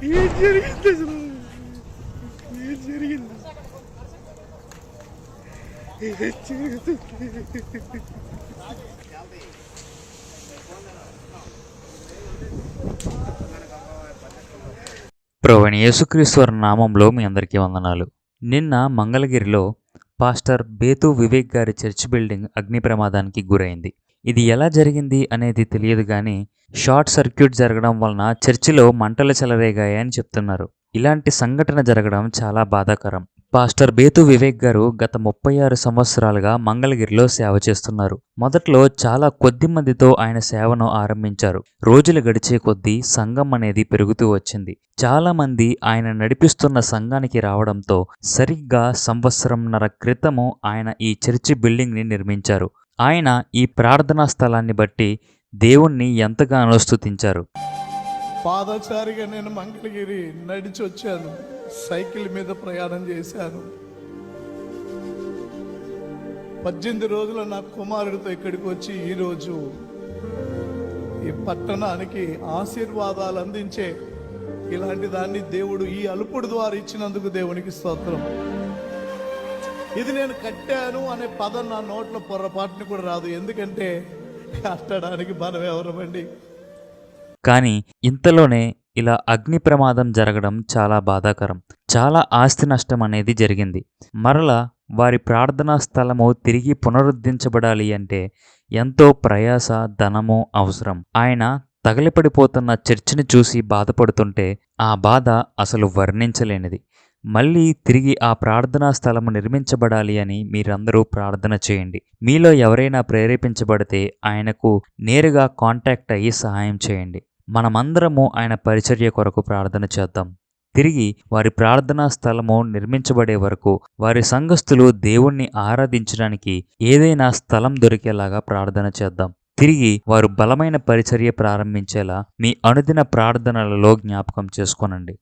ఏం జరిగింది అసలు? ఏం జరిగింది? ఏం జరుగుతుంది? ప్రభువైన యేసుక్రీస్తు వారి నామంలో మీ అందరికీ వందనాలు. నిన్న మంగళగిరిలో పాస్టర్ బేతు వివేక్ గారి చర్చ్ బిల్డింగ్ అగ్ని ప్రమాదానికి గురైంది. ఇది ఎలా జరిగింది అనేది తెలియదు కానీ షార్ట్ సర్క్యూట్ జరగడం వలన చర్చిలో మంటలు చెలరేగాయని చెప్తున్నారు. ఇలాంటి సంఘటన జరగడం చాలా బాధాకరం. పాస్టర్ బేతు వివేక్ గారు గత 36 సంవత్సరాలుగా మంగళగిరిలో సేవ చేస్తున్నారు. మొదట్లో చాలా కొద్ది మందితో ఆయన సేవను ఆరంభించారు. రోజులు గడిచే కొద్దీ సంఘం అనేది పెరుగుతూ వచ్చింది. చాలా మంది ఆయన నడిపిస్తున్న సంఘానికి రావడంతో సరిగ్గా సంవత్సరంన్నర క్రితము ఆయన ఈ చర్చి బిల్డింగ్ని నిర్మించారు. ఆయన ఈ ప్రార్థనా స్థలాన్ని బట్టి దేవుణ్ణి ఎంతగానో స్తుతించారు. పాదచారిగా నేను మంగళగిరి నడిచి వచ్చాను. సైకిల్ మీద ప్రయాణం చేశాను. 18 రోజులు నా కుమారుడితో ఇక్కడికి వచ్చి ఈరోజు ఈ పట్టణానికి ఆశీర్వాదాలు అందించే ఇలాంటి దాన్ని దేవుడు ఈ అలుపుడు ద్వారా ఇచ్చినందుకు దేవునికి స్తోత్రం. ఇది నేను కట్టాను అనే పదం నా నోట్లో పొరపాటుని కూడా రాదు. ఎందుకంటే కట్టడానికి మనం ఎవరమండి? కానీ ఇంతలోనే ఇలా అగ్ని ప్రమాదం జరగడం చాలా బాధాకరం. చాలా ఆస్తి నష్టం అనేది జరిగింది. మరలా వారి ప్రార్థనా స్థలము తిరిగి పునరుద్ధరించబడాలి అంటే ఎంతో ప్రయాస, ధనము అవసరం. ఆయన తగలిపడిపోతున్న చర్చిని చూసి బాధపడుతుంటే ఆ బాధ అసలు వర్ణించలేనిది. మళ్ళీ తిరిగి ఆ ప్రార్థనా స్థలము నిర్మించబడాలి అని మీరందరూ ప్రార్థన చేయండి. మీలో ఎవరైనా ప్రేరేపించబడితే ఆయనకు నేరుగా కాంటాక్ట్ అయ్యి సహాయం చేయండి. మనమందరము ఆయన పరిచర్య కొరకు ప్రార్థన చేద్దాం. తిరిగి వారి ప్రార్థనా స్థలము నిర్మించబడే వరకు వారి సంఘస్థులు దేవుణ్ణి ఆరాధించడానికి ఏదైనా స్థలం దొరికేలాగా ప్రార్థన చేద్దాం. తిరిగి వారు బలమైన పరిచర్య ప్రారంభించేలా మీ అనుదిన ప్రార్థనలలో జ్ఞాపకం చేసుకోనండి.